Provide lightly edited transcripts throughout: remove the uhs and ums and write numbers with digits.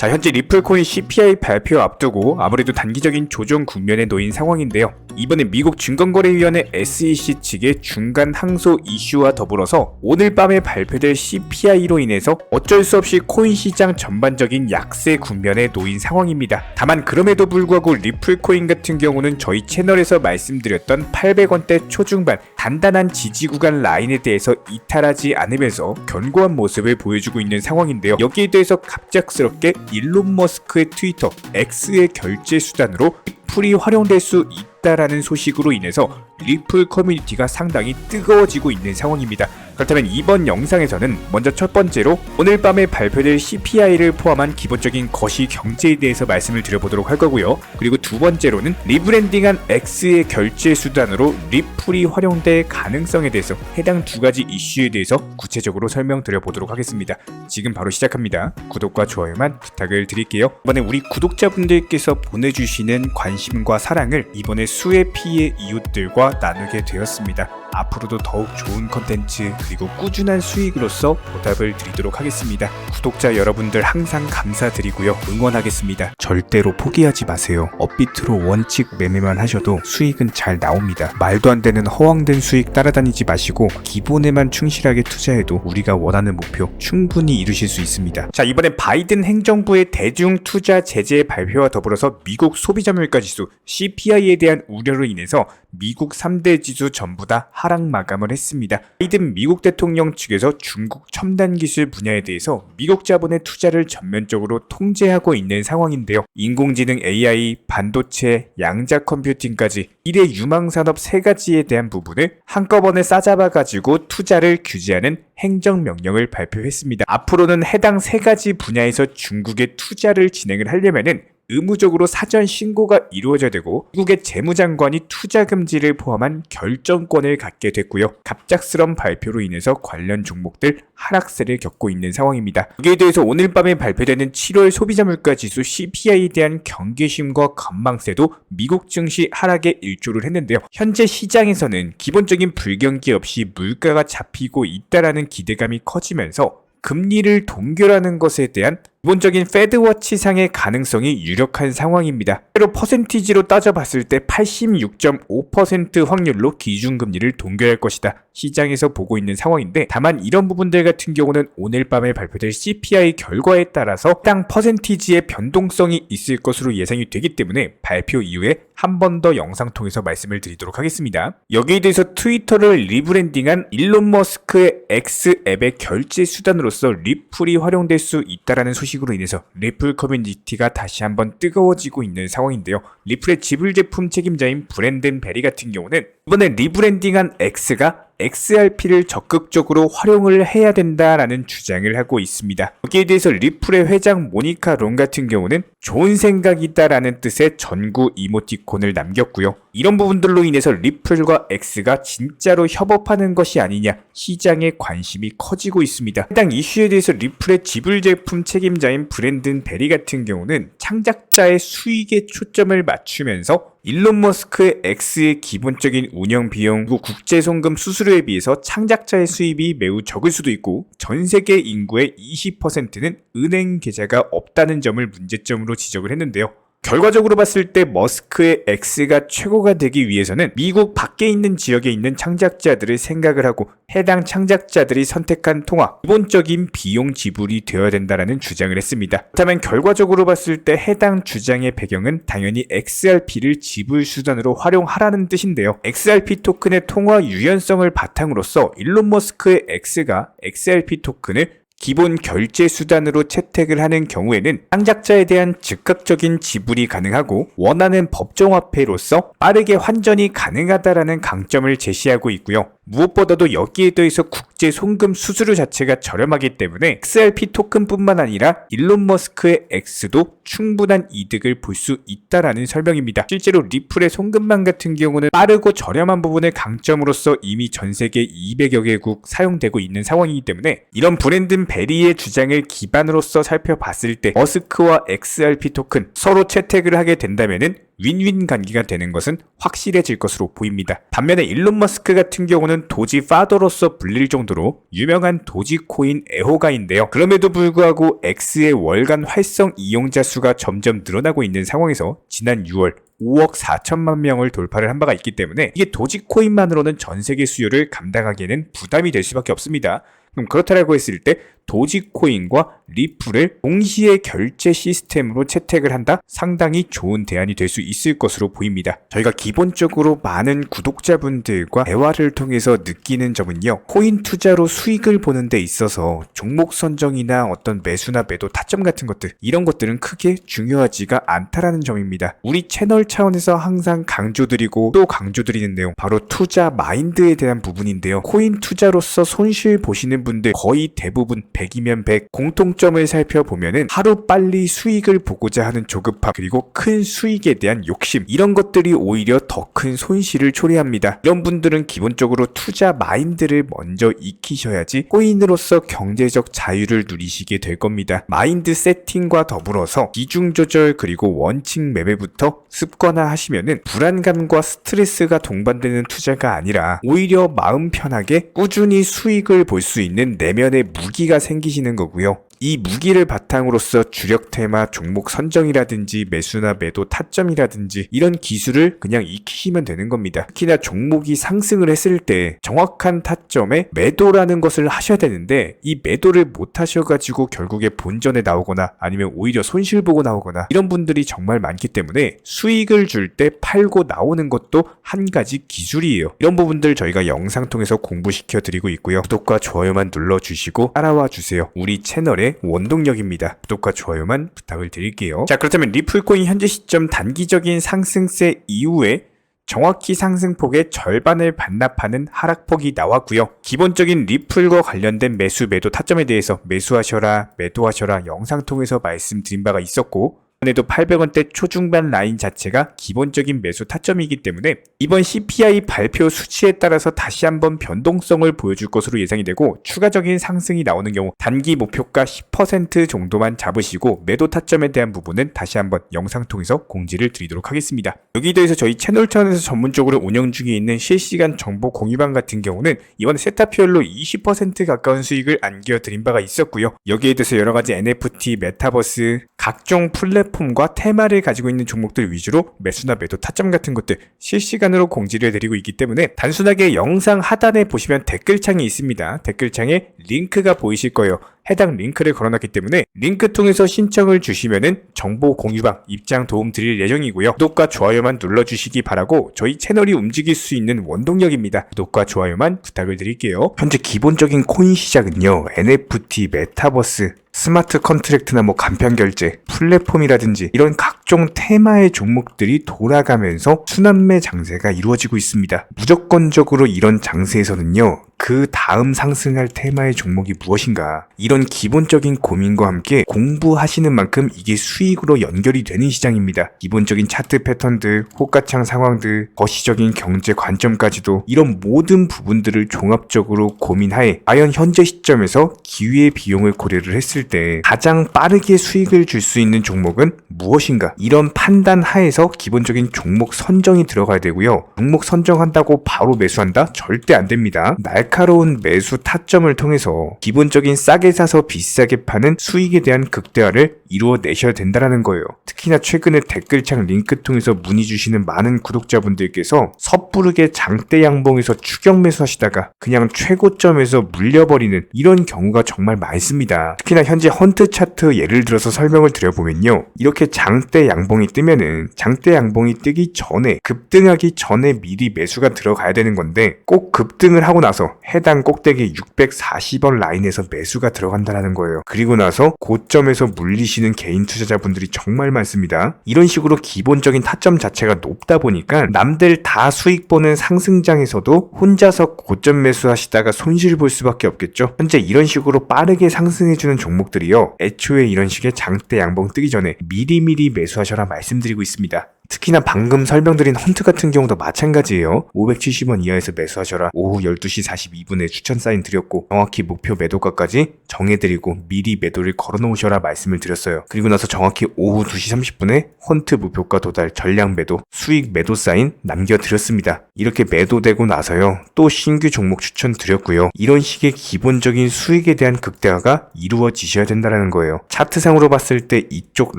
자, 현재 리플코인 CPI 발표 앞두고 아무래도 단기적인 조정 국면에 놓인 상황인데요. 이번에 미국 증권거래위원회 SEC 측의 중간 항소 이슈와 더불어서 오늘 밤에 발표될 CPI로 인해서 어쩔 수 없이 코인 시장 전반적인 약세 국면에 놓인 상황입니다. 다만 그럼에도 불구하고 리플코인 같은 경우는 저희 채널에서 말씀드렸던 800원대 초중반 단단한 지지 구간 라인에 대해서 이탈하지 않으면서 견고한 모습을 보여주고 있는 상황인데요. 여기에 대해서 갑작스럽게 일론 머스크의 트위터 X의 결제 수단으로 리플이 활용될 수 있다라는 소식으로 인해서 리플 커뮤니티가 상당히 뜨거워지고 있는 상황입니다. 그렇다면 이번 영상에서는 먼저 첫 번째로 오늘 밤에 발표될 CPI를 포함한 기본적인 거시 경제에 대해서 말씀을 드려보도록 할 거고요. 그리고 두 번째로는 리브랜딩한 X의 결제 수단으로 리플이 활용될 가능성에 대해서 해당 두 가지 이슈에 대해서 구체적으로 설명드려보도록 하겠습니다. 지금 바로 시작합니다. 구독과 좋아요만 부탁을 드릴게요. 이번에 우리 구독자분들께서 보내주시는 관심과 사랑을 이번에 수의 피의 이웃들과 나누게 되었습니다. 앞으로도 더욱 좋은 컨텐츠 그리고 꾸준한 수익으로서 보답을 드리도록 하겠습니다. 구독자 여러분들 항상 감사드리고요. 응원하겠습니다. 절대로 포기하지 마세요. 업비트로 원칙 매매만 하셔도 수익은 잘 나옵니다. 말도 안 되는 허황된 수익 따라다니지 마시고 기본에만 충실하게 투자해도 우리가 원하는 목표 충분히 이루실 수 있습니다. 자, 이번에 바이든 행정부의 대중 투자 제재 발표와 더불어서 미국 소비자 물가 지수 CPI에 대한 우려로 인해서 미국 3대 지수 전부 다 하락 마감을 했습니다. 바이든 미국 대통령 측에서 중국 첨단 기술 분야에 대해서 미국 자본의 투자를 전면적으로 통제하고 있는 상황인데요. 인공지능 AI, 반도체, 양자 컴퓨팅까지 일의 유망산업 세 가지에 대한 부분을 한꺼번에 싸잡아가지고 투자를 규제하는 행정명령을 발표했습니다. 앞으로는 해당 세 가지 분야에서 중국의 투자를 진행을 하려면은 의무적으로 사전 신고가 이루어져야 되고 미국의 재무장관이 투자 금지를 포함한 결정권을 갖게 됐고요. 갑작스런 발표로 인해서 관련 종목들 하락세를 겪고 있는 상황입니다. 여기에 대해서 오늘 밤에 발표되는 7월 소비자 물가 지수 CPI에 대한 경계심과 관망세도 미국 증시 하락에 일조를 했는데요. 현재 시장에서는 기본적인 불경기 없이 물가가 잡히고 있다라는 기대감이 커지면서 금리를 동결하는 것에 대한 기본적인 페드워치상의 가능성이 유력한 상황입니다. 실제로 퍼센티지로 따져봤을 때 86.5% 확률로 기준금리를 동결할 것이다. 시장에서 보고 있는 상황인데 다만 이런 부분들 같은 경우는 오늘 밤에 발표될 CPI 결과에 따라서 해당 퍼센티지의 변동성이 있을 것으로 예상이 되기 때문에 발표 이후에 한 번 더 영상 통해서 말씀을 드리도록 하겠습니다. 여기에 대해서 트위터를 리브랜딩한 일론 머스크의 X 앱의 결제 수단으로서 리플이 활용될 수 있다라는 소식으로 인해서 리플 커뮤니티가 다시 한번 뜨거워지고 있는 상황인데요. 리플의 지불 제품 책임자인 브랜든 베리 같은 경우는 이번에 리브랜딩한 X가 XRP를 적극적으로 활용을 해야 된다라는 주장을 하고 있습니다. 여기에 대해서 리플의 회장 모니카 롱 같은 경우는 좋은 생각이다라는 뜻의 전구 이모티콘을 남겼고요. 이런 부분들로 인해서 리플과 X가 진짜로 협업하는 것이 아니냐 시장의 관심이 커지고 있습니다. 해당 이슈에 대해서 리플의 지불 제품 책임자인 브랜든 베리 같은 경우는 창작자의 수익에 초점을 맞추면서 일론 머스크의 X의 기본적인 운영 비용 그리고 국제 송금 수수료에 비해서 창작자의 수입이 매우 적을 수도 있고 전 세계 인구의 20%는 은행 계좌가 없다는 점을 문제점으로 지적을 했는데요. 결과적으로 봤을 때 머스크의 X가 최고가 되기 위해서는 미국 밖에 있는 지역에 있는 창작자들을 생각을 하고 해당 창작자들이 선택한 통화, 기본적인 비용 지불이 되어야 된다는 주장을 했습니다. 그렇다면 결과적으로 봤을 때 해당 주장의 배경은 당연히 XRP를 지불 수단으로 활용하라는 뜻인데요. XRP 토큰의 통화 유연성을 바탕으로서 일론 머스크의 X가 XRP 토큰을 기본 결제 수단으로 채택을 하는 경우에는 창작자에 대한 즉각적인 지불이 가능하고 원하는 법정화폐로서 빠르게 환전이 가능하다라는 강점을 제시하고 있고요. 무엇보다도 여기에 더해서 국제 송금 수수료 자체가 저렴하기 때문에 XRP 토큰뿐만 아니라 일론 머스크의 X도 충분한 이득을 볼 수 있다라는 설명입니다. 실제로 리플의 송금망 같은 경우는 빠르고 저렴한 부분의 강점으로서 이미 전 세계 200여 개국 사용되고 있는 상황이기 때문에 이런 브랜든 베리의 주장을 기반으로서 살펴봤을 때 머스크와 XRP 토큰 서로 채택을 하게 된다면은 윈윈 관계가 되는 것은 확실해질 것으로 보입니다. 반면에 일론 머스크 같은 경우는 도지 파더로서 불릴 정도로 유명한 도지코인 애호가인데요. 그럼에도 불구하고 X의 월간 활성 이용자 수가 점점 늘어나고 있는 상황에서 지난 6월 5억 4천만 명을 돌파를 한 바가 있기 때문에 이게 도지코인만으로는 전 세계 수요를 감당하기에는 부담이 될 수밖에 없습니다. 그럼 그렇다고 했을 때 도지코인과 리플을 동시에 결제 시스템으로 채택을 한다? 상당히 좋은 대안이 될 수 있을 것으로 보입니다. 저희가 기본적으로 많은 구독자분들과 대화를 통해서 느끼는 점은요. 코인 투자로 수익을 보는 데 있어서 종목 선정이나 어떤 매수나 매도 타점 같은 것들 이런 것들은 크게 중요하지가 않다라는 점입니다. 우리 채널 차원에서 항상 강조드리고 또 강조드리는 내용 바로 투자 마인드에 대한 부분인데요. 코인 투자로서 손실 보시는 분들 거의 대부분 100이면 100 공통점을 살펴보면은 하루 빨리 수익을 보고자 하는 조급함 그리고 큰 수익에 대한 욕심 이런 것들이 오히려 더 큰 손실을 초래합니다. 이런 분들은 기본적으로 투자 마인드를 먼저 익히셔야지 코인으로서 경제적 자유를 누리시게 될 겁니다. 마인드 세팅과 더불어서 비중 조절 그리고 원칙 매매부터 습관화하시면은 불안감과 스트레스가 동반되는 투자가 아니라 오히려 마음 편하게 꾸준히 수익을 볼 수 있는 내면의 무기가 생기시는 거고요. 이 무기를 바탕으로서 주력 테마 종목 선정이라든지 매수나 매도 타점이라든지 이런 기술을 그냥 익히시면 되는 겁니다. 특히나 종목이 상승을 했을 때 정확한 타점에 매도라는 것을 하셔야 되는데 이 매도를 못 하셔가지고 결국에 본전에 나오거나 아니면 오히려 손실 보고 나오거나 이런 분들이 정말 많기 때문에 수익을 줄 때 팔고 나오는 것도 한 가지 기술이에요. 이런 부분들 저희가 영상 통해서 공부시켜 드리고 있고요. 구독과 좋아요만 눌러주시고 따라와 주세요. 우리 채널의 원동력입니다. 구독과 좋아요만 부탁을 드릴게요. 자, 그렇다면 리플코인 현재 시점 단기적인 상승세 이후에 정확히 상승폭의 절반을 반납하는 하락폭이 나왔고요. 기본적인 리플과 관련된 매수 매도 타점에 대해서 매수하셔라 매도하셔라 영상 통해서 말씀드린 바가 있었고 이번에도 800원대 초중반 라인 자체가 기본적인 매수 타점이기 때문에 이번 CPI 발표 수치에 따라서 다시 한번 변동성을 보여줄 것으로 예상이 되고 추가적인 상승이 나오는 경우 단기 목표가 10% 정도만 잡으시고 매도 타점에 대한 부분은 다시 한번 영상 통해서 공지를 드리도록 하겠습니다. 여기에 대해서 저희 채널 차원에서 전문적으로 운영 중에 있는 실시간 정보 공유방 같은 경우는 이번에 세타피얼로 20% 가까운 수익을 안겨드린 바가 있었고요. 여기에 대해서 여러가지 NFT, 메타버스, 각종 플랫폼과 테마를 가지고 있는 종목들 위주로 매수나 매도 타점 같은 것들 실시간으로 공지를 해드리고 있기 때문에 단순하게 영상 하단에 보시면 댓글창이 있습니다. 댓글창에 링크가 보이실 거예요. 해당 링크를 걸어놨기 때문에 링크 통해서 신청을 주시면은 정보 공유방 입장 도움 드릴 예정이고요. 구독과 좋아요만 눌러주시기 바라고 저희 채널이 움직일 수 있는 원동력입니다. 구독과 좋아요만 부탁을 드릴게요. 현재 기본적인 코인 시장은요. NFT, 메타버스, 스마트 컨트랙트나 간편 결제, 플랫폼이라든지 이런 각종 테마의 종목들이 돌아가면서 순환매 장세가 이루어지고 있습니다. 무조건적으로 이런 장세에서는요. 그 다음 상승할 테마의 종목이 무엇인가 이런 기본적인 고민과 함께 공부하시는 만큼 이게 수익으로 연결이 되는 시장입니다. 기본적인 차트 패턴들, 호가창 상황들, 거시적인 경제 관점까지도 이런 모든 부분들을 종합적으로 고민하에 과연 현재 시점에서 기회의 비용을 고려를 했을 때 가장 빠르게 수익을 줄 수 있는 종목은 무엇인가 이런 판단 하에서 기본적인 종목 선정이 들어가야 되고요. 종목 선정한다고 바로 매수한다? 절대 안 됩니다. 날카로운 매수 타점을 통해서 기본적인 싸게 사서 비싸게 파는 수익에 대한 극대화를 이루어내셔야 된다는 거예요. 특히나 최근에 댓글창 링크 통해서 문의 주시는 많은 구독자분들께서 섣부르게 장대 양봉에서 추격 매수하시다가 그냥 최고점에서 물려버리는 이런 경우가 정말 많습니다. 특히나 현재 헌트 차트 예를 들어서 설명을 드려보면요. 이렇게 장대 양봉이 뜨면은 장대 양봉이 뜨기 전에 급등하기 전에 미리 매수가 들어가야 되는 건데 꼭 급등을 하고 나서 해당 꼭대기 640원 라인에서 매수가 들어간다는 거예요. 그리고 나서 고점에서 물리시는 개인 투자자분들이 정말 많습니다. 이런 식으로 기본적인 타점 자체가 높다 보니까 남들 다 수익 보는 상승장에서도 혼자서 고점 매수하시다가 손실 볼 수밖에 없겠죠. 현재 이런 식으로 빠르게 상승해주는 종목들이요. 애초에 이런 식의 장대 양봉 뜨기 전에 미리미리 매수하셔라 말씀드리고 있습니다. 특히나 방금 설명드린 헌트 같은 경우도 마찬가지예요. 570원 이하에서 매수하셔라. 오후 12시 42분에 추천 사인 드렸고 정확히 목표 매도가까지 정해드리고 미리 매도를 걸어놓으셔라 말씀을 드렸어요. 그리고 나서 정확히 오후 2시 30분에 헌트 목표가 도달 전량 매도 수익 매도 사인 남겨드렸습니다. 이렇게 매도되고 나서요 또 신규 종목 추천드렸고요. 이런 식의 기본적인 수익에 대한 극대화가 이루어지셔야 된다는 거예요. 차트상으로 봤을 때 이쪽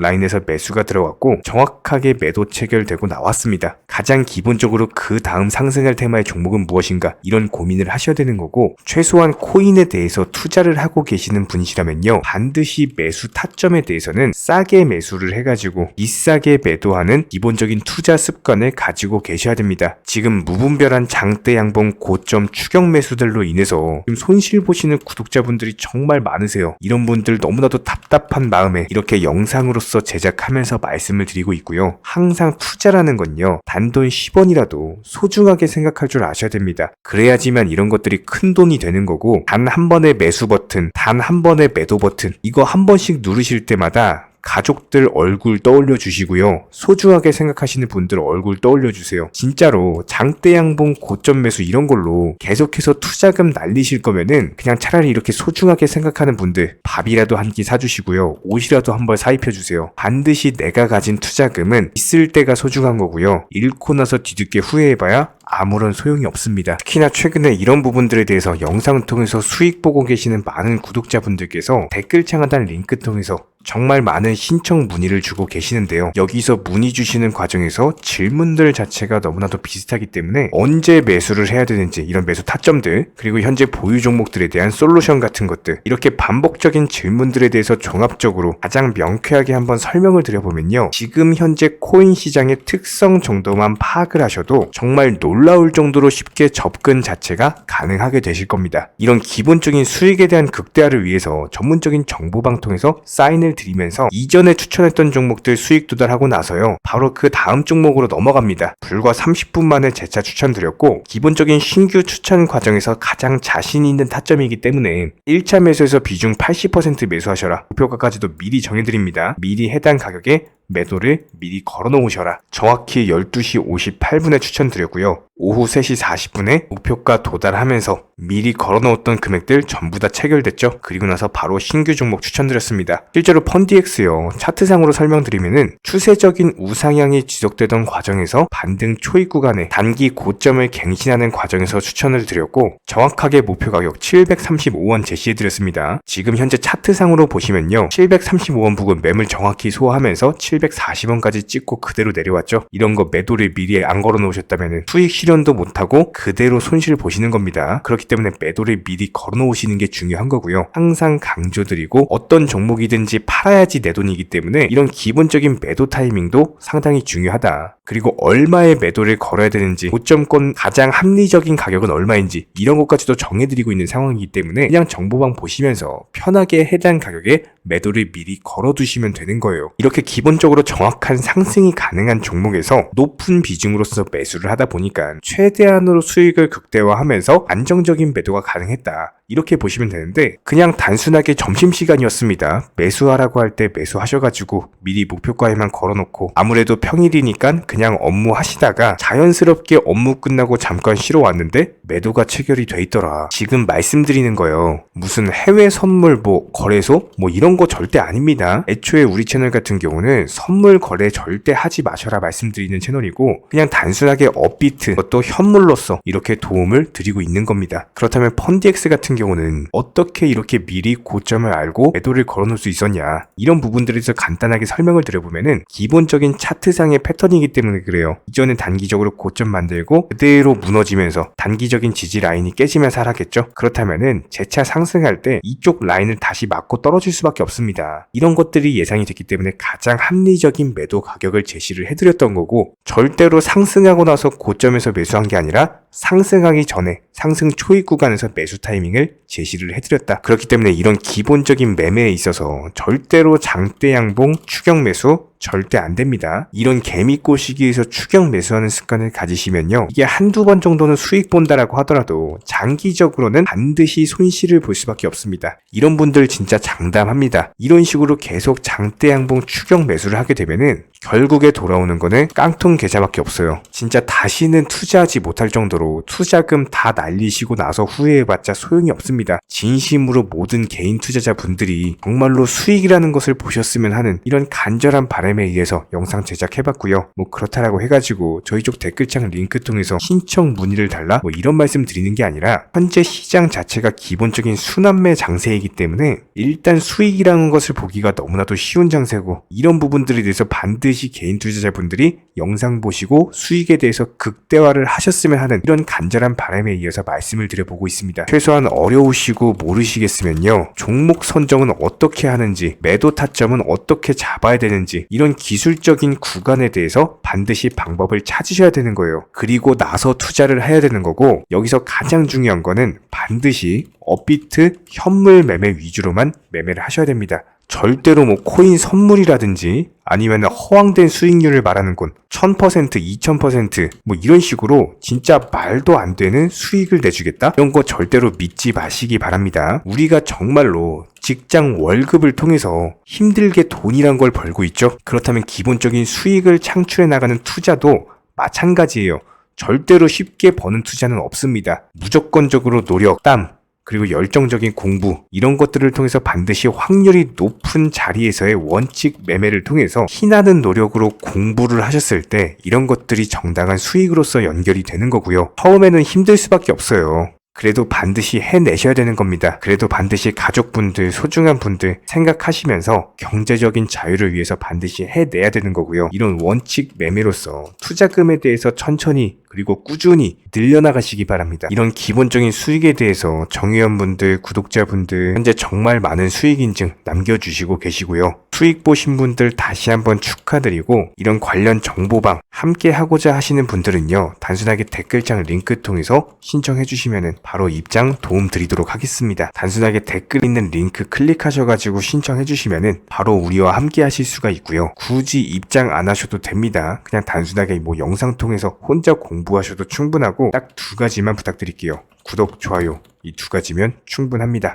라인에서 매수가 들어갔고 정확하게 매도 체결되고 나왔습니다. 가장 기본적으로 그 다음 상승할 테마의 종목은 무엇인가 이런 고민을 하셔야 되는 거고 최소한 코인에 대해서 투자를 하고 계시는 분이시라면요 반드시 매수 타점에 대해서는 싸게 매수를 해가지고 비싸게 매도하는 기본적인 투자 습관을 가지고 계셔야 됩니다. 지금 무분별한 장대 양봉 고점 추격 매수들로 인해서 지금 손실 보시는 구독자분들이 정말 많으세요. 이런 분들 너무나도 답답한 마음에 이렇게 영상으로서 제작하면서 말씀을 드리고 있고요. 항상 투자라는 건요 단돈 10원이라도 소중하게 생각할 줄 아셔야 됩니다. 그래야지만 이런 것들이 큰 돈이 되는 거고 단 한 번의 매수 버튼, 단 한 번의 매도 버튼 이거 한 번씩 누르실 때마다 가족들 얼굴 떠올려 주시고요. 소중하게 생각하시는 분들 얼굴 떠올려 주세요. 진짜로 장대 양봉 고점 매수 이런 걸로 계속해서 투자금 날리실 거면은 그냥 차라리 이렇게 소중하게 생각하는 분들 밥이라도 한 끼 사주시고요. 옷이라도 한 벌 사입혀 주세요. 반드시 내가 가진 투자금은 있을 때가 소중한 거고요. 잃고 나서 뒤늦게 후회해봐야 아무런 소용이 없습니다. 특히나 최근에 이런 부분들에 대해서 영상을 통해서 수익 보고 계시는 많은 구독자분들께서 댓글창 하단 링크 통해서 정말 많은 신청 문의를 주고 계시는데요. 여기서 문의 주시는 과정에서 질문들 자체가 너무나도 비슷하기 때문에 언제 매수를 해야 되는지 이런 매수 타점들 그리고 현재 보유 종목들에 대한 솔루션 같은 것들 이렇게 반복적인 질문들에 대해서 종합적으로 가장 명쾌하게 한번 설명을 드려보면요. 지금 현재 코인 시장의 특성 정도만 파악을 하셔도 정말 놀라울 정도로 쉽게 접근 자체가 가능하게 되실 겁니다. 이런 기본적인 수익에 대한 극대화를 위해서 전문적인 정보방통에서 사인을 드리면서 이전에 추천했던 종목들 수익 도달하고 나서요 바로 그 다음 종목으로 넘어갑니다. 불과 30분 만에 재차 추천드렸고 기본적인 신규 추천 과정에서 가장 자신 있는 타점이기 때문에 1차 매수에서 비중 80% 매수하셔라. 목표가까지도 미리 정해드립니다. 미리 해당 가격에 매도를 미리 걸어놓으셔라. 정확히 12시 58분에 추천드렸고요. 오후 3시 40분에 목표가 도달하면서 미리 걸어놓았던 금액들 전부 다 체결됐죠. 그리고 나서 바로 신규 종목 추천드렸습니다. 실제로 펀디엑스요. 차트상으로 설명드리면은 추세적인 우상향이 지속되던 과정에서 반등 초입 구간에 단기 고점을 갱신하는 과정에서 추천을 드렸고 정확하게 목표 가격 735원 제시해드렸습니다. 지금 현재 차트상으로 보시면요. 735원 부근 매물 정확히 소화하면서 740원까지 찍고 그대로 내려왔죠. 이런 거 매도를 미리 안 걸어 놓으셨다면 수익 실현도 못하고 그대로 손실 보시는 겁니다. 그렇기 때문에 매도를 미리 걸어 놓으시는 게 중요한 거고요. 항상 강조드리고 어떤 종목이든지 팔아야지 내 돈이기 때문에 이런 기본적인 매도 타이밍도 상당히 중요하다. 그리고 얼마의 매도를 걸어야 되는지 고점권 가장 합리적인 가격은 얼마인지 이런 것까지도 정해드리고 있는 상황이기 때문에 그냥 정보방 보시면서 편하게 해당 가격에 매도를 미리 걸어두시면 되는 거예요. 이렇게 기본적으로 정확한 상승이 가능한 종목에서 높은 비중으로서 매수를 하다 보니까 최대한으로 수익을 극대화하면서 안정적인 매도가 가능했다. 이렇게 보시면 되는데 그냥 단순하게 점심시간이었습니다. 매수하라고 할 때 매수하셔가지고 미리 목표가에만 걸어놓고 아무래도 평일이니까 그냥 업무 하시다가 자연스럽게 업무 끝나고 잠깐 쉬러 왔는데 매도가 체결이 돼 있더라. 지금 말씀드리는 거예요. 무슨 해외 선물 거래소 이런 거 절대 아닙니다. 애초에 우리 채널 같은 경우는 선물 거래 절대 하지 마셔라 말씀드리는 채널이고 그냥 단순하게 업비트 또 현물로서 이렇게 도움을 드리고 있는 겁니다. 그렇다면 펀디엑스 같은 경우는 어떻게 이렇게 미리 고점을 알고 매도를 걸어놓을 수 있었냐 이런 부분들에 대해서 간단하게 설명을 드려보면은 기본적인 차트상의 패턴이기 때문에 그래요. 이전에 단기적으로 고점 만들고 그대로 무너지면서 단기적인 지지 라인이 깨지면서 하락했죠. 그렇다면은 재차 상승할 때 이쪽 라인을 다시 맞고 떨어질 수밖에 없습니다. 이런 것들이 예상이 됐기 때문에 가장 합리적인 매도 가격을 제시를 해드렸던 거고 절대로 상승하고 나서 고점에서 매수한 게 아니라 상승하기 전에 상승 초입 구간에서 매수 타이밍을 제시를 해드렸다. 그렇기 때문에 이런 기본적인 매매에 있어서 절대로 장대 양봉 추격 매수 절대 안 됩니다. 이런 개미꼬 시기에서 추격 매수하는 습관을 가지시면요. 이게 한두 번 정도는 수익 본다라고 하더라도 장기적으로는 반드시 손실을 볼 수밖에 없습니다. 이런 분들 진짜 장담합니다. 이런 식으로 계속 장대 양봉 추격 매수를 하게 되면은 결국에 돌아오는 거는 깡통 계좌밖에 없어요. 진짜 다시는 투자하지 못할 정도로 투자금 다 날리시고 나서 후회해봤자 소용이 없습니다. 진심으로 모든 개인 투자자분들이 정말로 수익이라는 것을 보셨으면 하는 이런 간절한 바람에 의해서 영상 제작해봤고요. 뭐 그렇다라고 해가지고 저희 쪽 댓글창 링크 통해서 신청 문의를 달라 뭐 이런 말씀 드리는 게 아니라 현재 시장 자체가 기본적인 순환매 장세이기 때문에 일단 수익이라는 것을 보기가 너무나도 쉬운 장세고 이런 부분들에 대해서 반드시 개인 투자자분들이 영상 보시고 수익에 대해서 극대화를 하셨으면 하는 이런 간절한 바람에 의해서 말씀을 드려보고 있습니다. 최소한 어려우시고 모르시겠으면요. 종목 선정은 어떻게 하는지, 매도 타점은 어떻게 잡아야 되는지 이런 기술적인 구간에 대해서 반드시 방법을 찾으셔야 되는 거예요. 그리고 나서 투자를 해야 되는 거고 여기서 가장 중요한 거는 반드시 업비트 현물 매매 위주로만 매매를 하셔야 됩니다. 절대로 뭐 코인 선물이라든지 아니면 허황된 수익률을 말하는 건 1000%, 2000% 뭐 이런 식으로 진짜 말도 안 되는 수익을 내주겠다? 이런 거 절대로 믿지 마시기 바랍니다. 우리가 정말로 직장 월급을 통해서 힘들게 돈이란 걸 벌고 있죠. 그렇다면 기본적인 수익을 창출해 나가는 투자도 마찬가지예요. 절대로 쉽게 버는 투자는 없습니다. 무조건적으로 노력, 땀, 그리고 열정적인 공부 이런 것들을 통해서 반드시 확률이 높은 자리에서의 원칙 매매를 통해서 희나는 노력으로 공부를 하셨을 때 이런 것들이 정당한 수익으로서 연결이 되는 거고요. 처음에는 힘들 수밖에 없어요. 그래도 반드시 해내셔야 되는 겁니다. 그래도 반드시 가족분들, 소중한 분들 생각하시면서 경제적인 자유를 위해서 반드시 해내야 되는 거고요. 이런 원칙 매매로서 투자금에 대해서 천천히 그리고 꾸준히 늘려나가시기 바랍니다. 이런 기본적인 수익에 대해서 정의원분들, 구독자분들 현재 정말 많은 수익 인증 남겨주시고 계시고요. 수익 보신 분들 다시 한번 축하드리고 이런 관련 정보방 함께 하고자 하시는 분들은요. 단순하게 댓글창 링크 통해서 신청해 주시면 바로 입장 도움 드리도록 하겠습니다. 단순하게 댓글 있는 링크 클릭하셔가지고 신청해 주시면 바로 우리와 함께 하실 수가 있고요. 굳이 입장 안 하셔도 됩니다. 그냥 단순하게 뭐 영상 통해서 혼자 공부하셔도 충분하고 딱 두 가지만 부탁드릴게요. 구독, 좋아요 이 두 가지면 충분합니다.